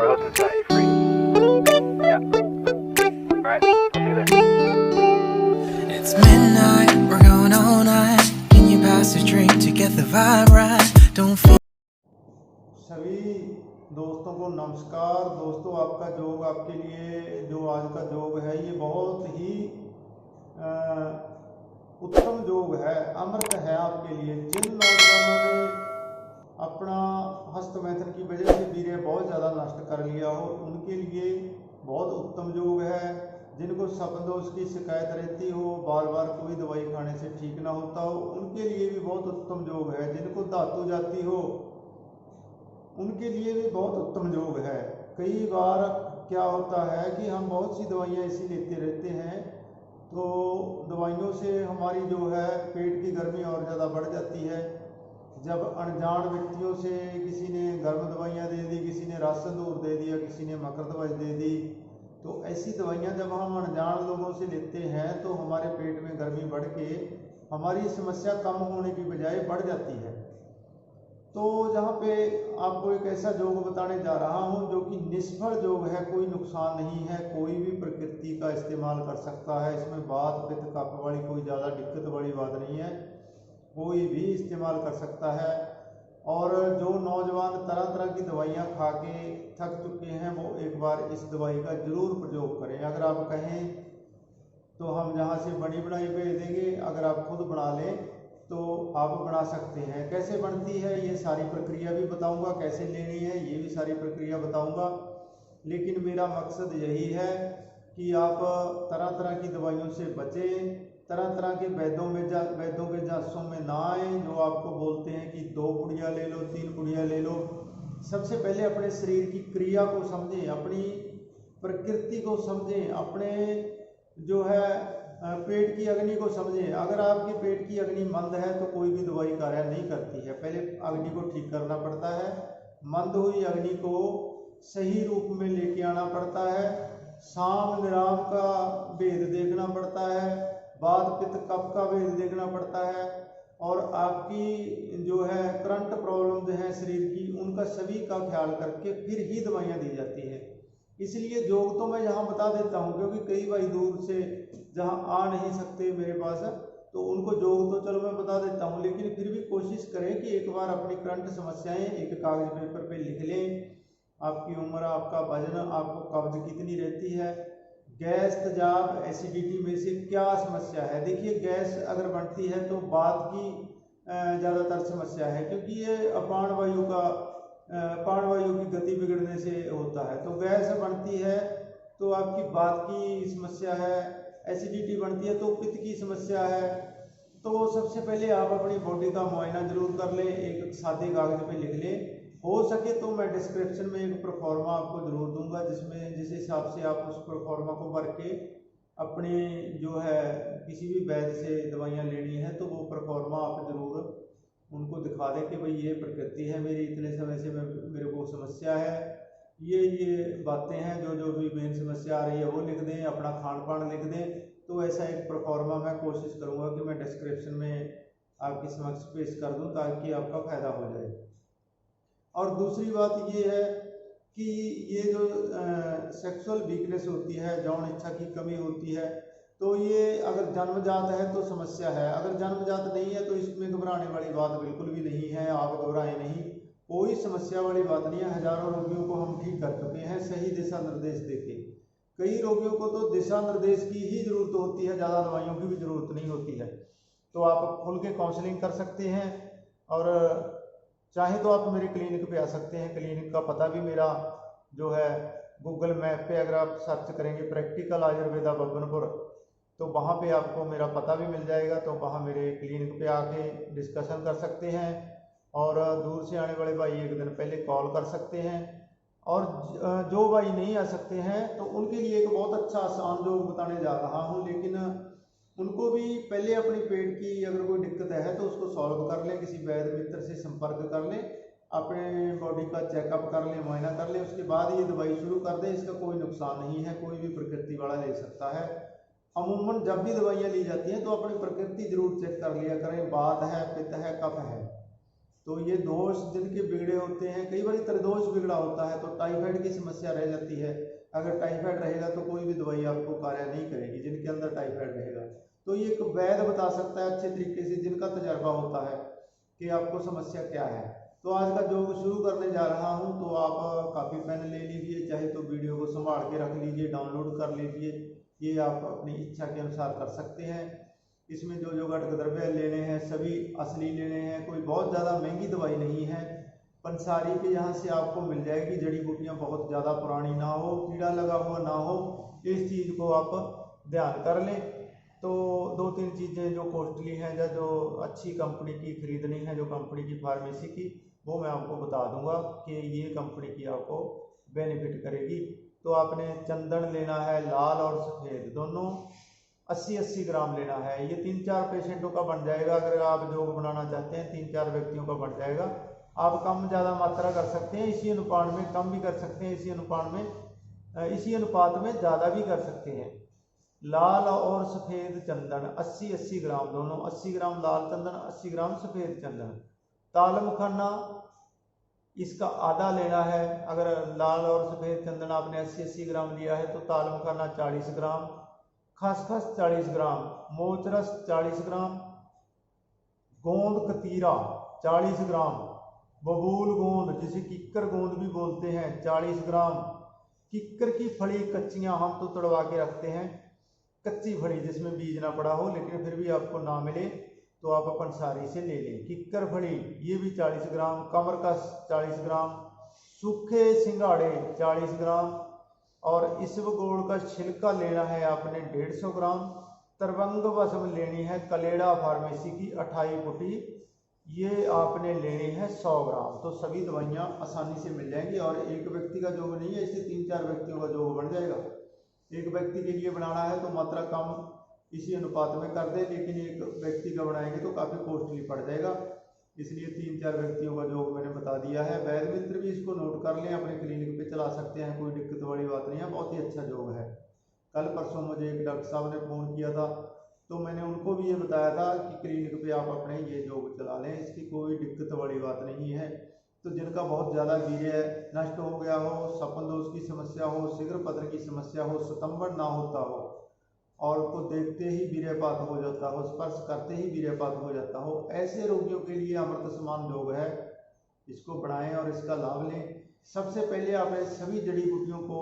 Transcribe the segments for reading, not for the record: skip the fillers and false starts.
Rose and say free. Yeah. Alright, I'll see you there. It's midnight, we're going all night. Can you pass a drink to get the vibe right? Don't feel सभी दोस्तों को नमस्कार। दोस्तों, आपका जोग आपके लिए जो आज का जोग है ये बहुत ही उत्तम जोग है, अमृत है आपके लिए। जिन नौजवानों ने अपना हस्त मैथुन की वजह से वीर्य बहुत ज़्यादा नष्ट कर लिया हो उनके लिए बहुत उत्तम जोग है। जिनको शब्दोष की शिकायत रहती हो, बार बार कोई दवाई खाने से ठीक ना होता हो, उनके लिए भी बहुत उत्तम जोग है। जिनको धातु जाती हो उनके लिए भी बहुत उत्तम योग है। कई बार क्या होता है कि हम बहुत सी दवाइयाँ ऐसी लेते रहते हैं तो दवाइयों से हमारी जो है पेट की गर्मी और ज़्यादा बढ़ जाती है। जब अनजान व्यक्तियों से किसी ने गर्म दवाइयाँ दे दी, किसी ने रासंदूर दे दिया, किसी ने मकरध्वज दे दी, तो ऐसी दवाइयाँ जब हम अनजान लोगों से लेते हैं तो हमारे पेट में गर्मी बढ़ के हमारी समस्या कम होने की बजाय बढ़ जाती है। तो जहाँ पे आपको एक ऐसा योग बताने जा रहा हूँ जो कि निष्फल योग है, कोई नुकसान नहीं है, कोई भी प्रकृति का इस्तेमाल कर सकता है। इसमें बात पित्त कफ वाली कोई ज़्यादा दिक्कत वाली बात नहीं है, कोई भी इस्तेमाल कर सकता है। और जो नौजवान तरह तरह की दवाइयाँ खा के थक चुके हैं वो एक बार इस दवाई का जरूर प्रयोग करें। अगर आप कहें तो हम जहाँ से बनी बनाई भेज देंगे, अगर आप खुद बना लें तो आप बना सकते हैं। कैसे बनती है ये सारी प्रक्रिया भी बताऊंगा, कैसे लेनी है ये भी सारी प्रक्रिया बताऊंगा। लेकिन मेरा मकसद यही है कि आप तरह तरह की दवाइयों से बचें, तरह तरह के वैद्यों के जांचों में ना आए जो आपको बोलते हैं कि 2 पुड़िया ले लो, 3 पुड़िया ले लो। सबसे पहले अपने शरीर की क्रिया को समझें, अपनी प्रकृति को समझें, अपने जो है पेट की अग्नि को समझें। अगर आपके पेट की अग्नि मंद है तो कोई भी दवाई कार्य नहीं करती है। पहले अग्नि को ठीक करना पड़ता है, मंद हुई अग्नि को सही रूप में लेके आना पड़ता है, साम निराम का भेद देखना पड़ता है, वात पित्त कफ का भेद देखना पड़ता है, और आपकी जो है करंट प्रॉब्लम जो है शरीर की उनका सभी का ख्याल करके फिर ही दवाइयाँ दी जाती है। इसलिए योग तो मैं यहाँ बता देता हूँ क्योंकि कई भाई दूर से जहाँ आ नहीं सकते मेरे पास तो उनको योग तो चलो मैं बता देता हूँ, लेकिन फिर भी कोशिश करें कि एक बार अपनी करंट समस्याएं एक कागज पेपर पे लिख लें। आपकी उम्र, आपका वजन, आपको कब्ज कितनी रहती है, गैस, तेजाब, एसिडिटी में से क्या समस्या है। देखिए गैस अगर बनती है तो बात की ज़्यादातर समस्या है क्योंकि ये प्राणवायु की गति बिगड़ने से होता है। तो गैस बनती है तो आपकी बात की समस्या है, एसिडिटी बनती है तो पित्त की समस्या है। तो सबसे पहले आप अपनी बॉडी का मुआयना जरूर कर लें, एक सादे कागज पे लिख लें। हो सके तो मैं डिस्क्रिप्शन में एक प्रोफार्मा आपको जरूर दूंगा जिसमें जिस हिसाब से आप उस प्रोफार्मा को भर के अपने जो है किसी भी वैद्य से दवाइयाँ लेनी है तो वो प्रोफार्मा आप जरूर उनको दिखा दें कि भाई ये प्रकृति है मेरी, इतने समय से मेरे को समस्या है, ये बातें हैं, जो भी मेन समस्या आ रही है वो लिख दें, अपना खान पान लिख दें। तो ऐसा एक प्रोफार्मा मैं कोशिश करूँगा कि मैं डिस्क्रिप्शन में आपके समक्ष पेश कर दूँ ताकि आपका फ़ायदा हो जाए। और दूसरी बात ये है कि ये जो सेक्सुअल वीकनेस होती है, यौन इच्छा की कमी होती है, तो ये अगर जन्मजात है तो समस्या है, अगर जन्मजात नहीं है तो इसमें घबराने वाली बात बिल्कुल भी नहीं है। आप घबराएं नहीं, कोई समस्या वाली बात नहीं है। हजारों रोगियों को हम ठीक कर चुके हैं सही दिशा निर्देश देके। कई रोगियों को तो दिशा निर्देश की ही जरूरत होती है, ज़्यादा दवाइयों की भी जरूरत नहीं होती है। तो आप खुल के काउंसलिंग कर सकते हैं और चाहे तो आप मेरे क्लिनिक पे आ सकते हैं। क्लिनिक का पता भी मेरा जो है गूगल मैप पे अगर आप सर्च करेंगे प्रैक्टिकल आयुर्वेदा बब्बनपुर तो वहाँ पे आपको मेरा पता भी मिल जाएगा। तो वहाँ मेरे क्लिनिक पे आके डिस्कशन कर सकते हैं और दूर से आने वाले भाई एक दिन पहले कॉल कर सकते हैं। और जो भाई नहीं आ सकते हैं तो उनके लिए एक बहुत अच्छा आसान योग बताने जा रहा हूँ, लेकिन उनको भी पहले अपनी पेट की अगर कोई दिक्कत है तो उसको सॉल्व कर लें, किसी वैद्य मित्र से संपर्क कर लें, अपने बॉडी का चेकअप कर लें, मुआयना कर लें, उसके बाद ये दवाई शुरू कर दें। इसका कोई नुकसान नहीं है, कोई भी प्रकृति वाला ले सकता है। अमूमन जब भी दवाइयाँ ली जाती हैं तो अपनी प्रकृति जरूर चेक कर लिया करें, वात है, पित्त है, कफ है। तो ये दोष जिनके बिगड़े होते हैं, कई बार त्रिदोष बिगड़ा होता है तो टाइफाइड की समस्या रह जाती है। अगर टाइफाइड रहेगा तो कोई भी दवाई आपको कार्य नहीं करेगी जिनके अंदर टाइफाइड रहेगा। तो ये एक वैद्य बता सकता है अच्छे तरीके से, जिनका तजर्बा होता है कि आपको समस्या क्या है। तो आज का योग शुरू करने जा रहा हूं, तो आप कापी पेन ले लीजिए, चाहे तो वीडियो को संभाल के रख लीजिए, डाउनलोड कर लीजिए, ये आप अपनी इच्छा के अनुसार कर सकते हैं। इसमें जो जो घटक द्रव्य लेने हैं सभी असली लेने हैं, कोई बहुत ज़्यादा महंगी दवाई नहीं है। पंसारी के यहाँ से आपको मिल जाएगी, जड़ी बूटियाँ बहुत ज़्यादा पुरानी ना हो, कीड़ा लगा हुआ ना हो, इस चीज़ को आप ध्यान कर लें। तो 2-3 चीज़ें जो कॉस्टली हैं या जो अच्छी कंपनी की खरीदनी है, जो कंपनी की फार्मेसी की, वो मैं आपको बता दूंगा कि ये कंपनी की आपको बेनिफिट करेगी। तो आपने चंदन लेना है, लाल और सफ़ेद दोनों 80-80 ग्राम लेना है। ये 3-4 पेशेंटों का बन जाएगा। अगर आप योग बनाना चाहते हैं 3-4 व्यक्तियों का बन जाएगा। आप कम ज़्यादा मात्रा कर सकते हैं, इसी अनुपात में कम भी कर सकते हैं, इसी अनुपात में ज़्यादा भी कर सकते हैं। लाल और सफ़ेद चंदन 80-80 ग्राम दोनों, 80 ग्राम लाल चंदन, 80 ग्राम सफ़ेद चंदन। ताल मखाना इसका आधा लेना है। अगर लाल और सफ़ेद चंदन आपने 80-80 ग्राम लिया है तो ताल मखाना 40 ग्राम, खसखस 40 ग्राम, मोचरस 40 ग्राम, गोंद कतीरा 40 ग्राम, बबूल गोंद जिसे किक्कर गोंद भी बोलते हैं 40 ग्राम, किक्कर की फली कच्चियाँ हम तो तोड़वा के रखते हैं, कच्ची फली जिसमें बीज ना पड़ा हो, लेकिन फिर भी आपको ना मिले तो आप पंसारी से ले लें। किक्कर फली ये भी 40 ग्राम, कमरकस 40 ग्राम, सूखे सिंघाड़े 40 ग्राम, और इसबगोल का छिलका लेना है आपने 150 ग्राम। तरवंग भस्म लेनी है कलेड़ा फार्मेसी की 28 फुटी, ये आपने लेनी है 100 ग्राम। तो सभी दवाइयाँ आसानी से मिल जाएंगी और एक व्यक्ति का योग नहीं है, इससे 3-4 व्यक्तियों का योग बन जाएगा। एक व्यक्ति के लिए बनाना है तो मात्रा कम इसी अनुपात में कर दे, लेकिन एक व्यक्ति का बनाएंगे तो काफ़ी कॉस्टली पड़ जाएगा, इसलिए 3-4 व्यक्तियों का योग मैंने बता दिया है। वैद्य मित्र भी इसको नोट कर लें, अपने क्लिनिक पे चला सकते हैं, कोई दिक्कत वाली बात नहीं है, बहुत ही अच्छा योग है। कल परसों मुझे एक डॉक्टर साहब ने फ़ोन किया था तो मैंने उनको भी ये बताया था कि क्लिनिक पे आप अपने ये योग चला लें, इसकी कोई दिक्कत वाली बात नहीं है। तो जिनका बहुत ज़्यादा वीर्य नष्ट हो गया हो, सपन दोष की समस्या हो, शीघ्र पत्र की समस्या हो, स्तंभन ना होता हो और को देखते ही वीर्यपात हो जाता हो, स्पर्श करते ही वीर्यपात हो जाता हो, ऐसे रोगियों के लिए अमृत समान योग है। इसको बढ़ाएं और इसका लाभ लें। सबसे पहले आपने सभी जड़ी बूटियों को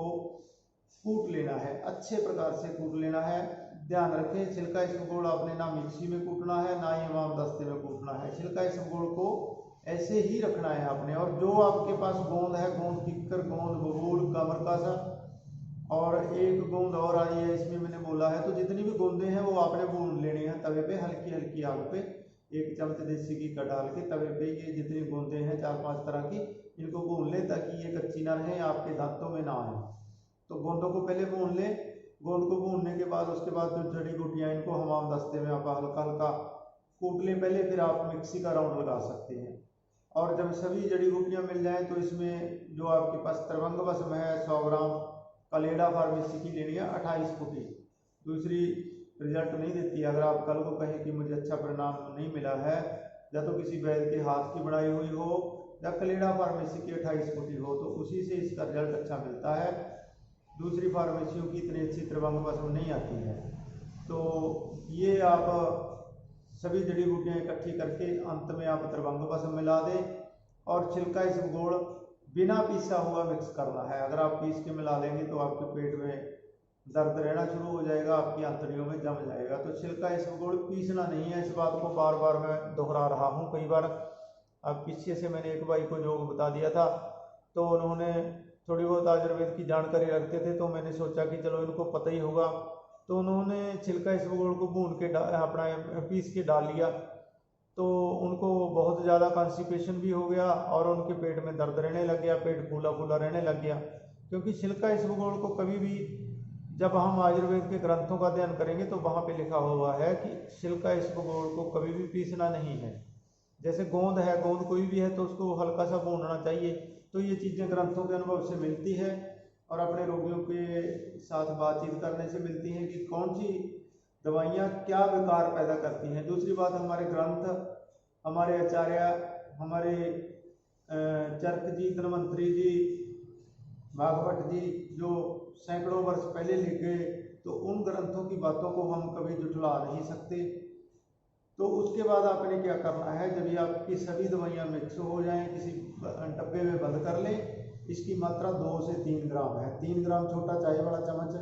कूट लेना है, अच्छे प्रकार से कूट लेना है। ध्यान रखें, छिलका इसबगोल आपने ना मिक्सी में कूटना है ना ही इमाम दस्ते में कूटना है, छिलका इसबगोल को ऐसे ही रखना है आपने। और जो आपके पास गोंद है, गोंद किक्कर, गोंद बबूल, कमरकस और एक गोंद और आई है इसमें मैंने बोला है, तो जितनी भी गोंदे हैं वो आपने भून लेनी है तवे पे, हल्की हल्की आग पे, 1 चम्मच देसी घी का डाल के तवे पे ये जितनी गोंदे हैं 4-5 तरह की, इनको भून ले ताकि ये कच्ची ना रहे, आपके दांतों में ना आए। तो गोंदों को पहले भून लें। गोंद को भूनने के बाद उसके बाद जो जड़ी बूटियाँ इनको हमाम दस्ते में आप हल्का हल्का कूट लें पहले, फिर आप मिक्सी का राउंड लगा सकते हैं। और जब सभी जड़ी बूटियाँ मिल जाएँ तो इसमें जो आपके पास तरवंग भस्म है 100 ग्राम, कलेड़ा फार्मेसी की लेनी है 28 फुटी, दूसरी रिजल्ट नहीं देती। अगर आप कल को कहें कि मुझे अच्छा परिणाम नहीं मिला है, या तो किसी वैद्य के हाथ की बनाई हुई हो या कलेड़ा फार्मेसी की 28 फुटी हो, तो उसी से इसका रिजल्ट अच्छा मिलता है। दूसरी फार्मेसियों की इतनी अच्छी तरवंग भस्म नहीं आती है। तो ये आप सभी जड़ी बूटियाँ इकट्ठी करके अंत में आप तरवंग भस्म मिला दें और छिलका इसबगोल बिना पीसा हुआ मिक्स करना है। अगर आप पीस के मिला लेंगे तो आपके पेट में दर्द रहना शुरू हो जाएगा, आपकी आंतड़ियों में जम जाएगा। तो छिलका इसबगोल पीसना नहीं है, इस बात को बार बार मैं दोहरा रहा हूँ। कई बार अब पीछे से मैंने एक भाई को योग बता दिया था, तो उन्होंने थोड़ी बहुत आयुर्वेद की जानकारी रखते थे, तो मैंने सोचा कि चलो इनको पता ही होगा, तो उन्होंने छिलका इसबगोल को भून के अपना पीस के डाल लिया, तो उनको बहुत ज़्यादा कॉन्स्टिपेशन भी हो गया और उनके पेट में दर्द रहने लग गया, पेट फूला फूला रहने लग गया। क्योंकि छिलका इसबगोल को कभी भी जब हम आयुर्वेद के ग्रंथों का अध्ययन करेंगे तो वहाँ पे लिखा हुआ है कि छिलका इसबगोल को कभी भी पीसना नहीं है। जैसे गोंद है, गोंद कोई भी है तो उसको हल्का सा भूनना चाहिए। तो ये चीज़ें ग्रंथों के अनुभव से मिलती है और अपने रोगियों के साथ बातचीत करने से मिलती हैं कि कौन सी दवाइयाँ क्या विकार पैदा करती हैं। दूसरी बात, हमारे ग्रंथ, हमारे आचार्य हमारे चरक जी, धनवंतरी जी, भागवत जी जो सैकड़ों वर्ष पहले लिख गए, तो उन ग्रंथों की बातों को हम कभी जुटला नहीं सकते। तो उसके बाद आपने क्या करना है, जब ये आपकी सभी दवाइयाँ मिक्स हो जाएं, किसी डब्बे में बंद कर लें। इसकी मात्रा 2 से 3 ग्राम है। 3 ग्राम छोटा चाय वाला चम्मच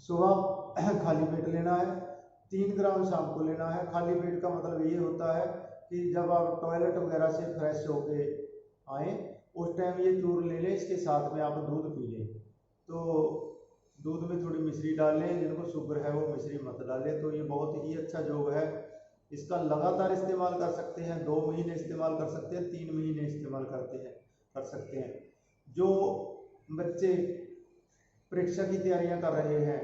सुबह खाली पेट लेना है, 3 ग्राम शाम को लेना है। खाली पेट का मतलब ये होता है कि जब आप टॉयलेट वगैरह से फ्रेश होके आए उस टाइम ये चूर्ण ले लें। इसके साथ में आप दूध पी लें। तो दूध में थोड़ी मिश्री डाल लें, जिनको शुगर है वो मिश्री मत डालें। तो ये बहुत ही अच्छा योग है। इसका लगातार इस्तेमाल कर सकते हैं, 2 महीने इस्तेमाल कर सकते हैं, 3 महीने इस्तेमाल कर सकते हैं। जो बच्चे परीक्षा की तैयारियां कर रहे हैं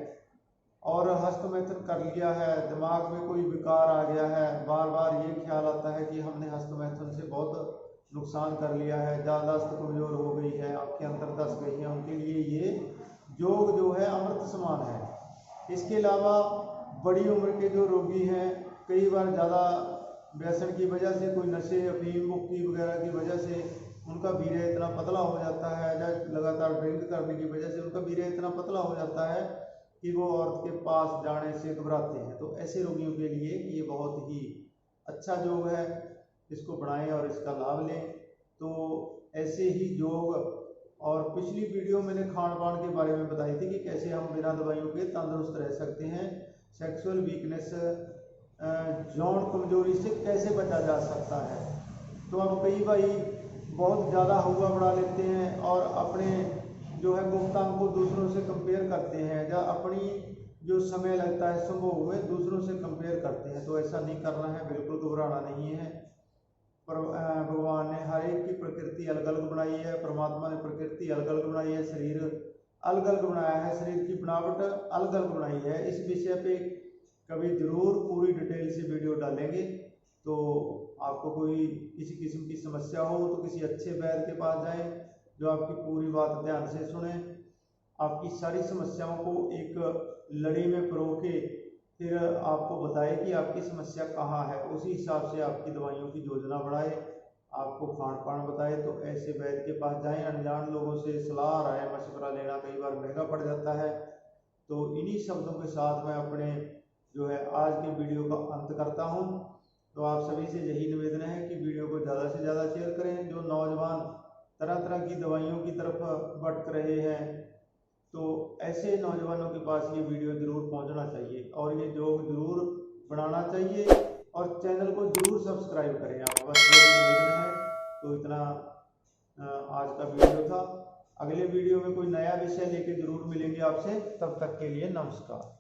और हस्तमैथुन कर लिया है, दिमाग में कोई विकार आ गया है, बार बार ये ख्याल आता है कि हमने हस्तमैथुन से बहुत नुकसान कर लिया है, ज़्यादाश्त कमज़ोर हो गई है, आँखें अंदर धंस गई हैं, उनके लिए ये योग जो है अमृत समान है। इसके अलावा बड़ी उम्र के जो रोगी हैं, कई बार ज़्यादा व्यसन की वजह से, कोई नशे, अफीम, मुक्की वगैरह की वजह से उनका वीर्य इतना पतला हो जाता है, या लगातार ड्रिंक करने की वजह से उनका वीर्य इतना पतला हो जाता है कि वो औरत के पास जाने से घबराते हैं। तो ऐसे रोगियों के लिए ये बहुत ही अच्छा योग है, इसको बढ़ाएं और इसका लाभ लें। तो ऐसे ही योग, और पिछली वीडियो मैंने खान पान के बारे में बताई थी कि कैसे हम बिना दवाइयों के तंदुरुस्त रह सकते हैं, सेक्सुअल वीकनेस, यौन कमजोरी से कैसे बचा जा सकता है। तो अब कई भाई बहुत ज़्यादा हुआ बढ़ा लेते हैं और अपने जो है गुप्तांग को दूसरों से कंपेयर करते हैं, या अपनी जो समय लगता है संभोग में दूसरों से कंपेयर करते हैं। तो ऐसा नहीं करना है, बिल्कुल घबराना नहीं है। पर भगवान ने हर एक की प्रकृति अलग अलग बनाई है, परमात्मा ने प्रकृति अलग अलग बनाई है, शरीर अलग अलग बनाया है, शरीर की बनावट अलग अलग बनाई है। इस विषय पे कभी जरूर पूरी डिटेल से वीडियो डालेंगे। तो आपको कोई किसी किस्म की समस्या हो तो किसी अच्छे वैद्य के पास जाएं, जो आपकी पूरी बात ध्यान से सुने, आपकी सारी समस्याओं को एक लड़ी में परो के फिर आपको बताए कि आपकी समस्या कहाँ है, उसी हिसाब से आपकी दवाइयों की योजना बढ़ाए, आपको खान पान बताए। तो ऐसे वैद्य के पास जाएं। अनजान लोगों से सलाह राय मशवरा लेना कई बार महंगा पड़ जाता है। तो इन्हीं शब्दों के साथ मैं अपने जो है आज की वीडियो का अंत करता हूँ। तो आप सभी से यही निवेदन है कि वीडियो को ज़्यादा से ज़्यादा शेयर करें। जो नौजवान तरह तरह की दवाइयों की तरफ भटक रहे हैं, तो ऐसे नौजवानों के पास ये वीडियो जरूर पहुंचना चाहिए और ये योग जरूर बनाना चाहिए, और चैनल को जरूर सब्सक्राइब करें आप, बस ये निवेदन है। तो इतना आज का वीडियो था। अगले वीडियो में कोई नया विषय लेके जरूर मिलेंगे आपसे, तब तक के लिए नमस्कार।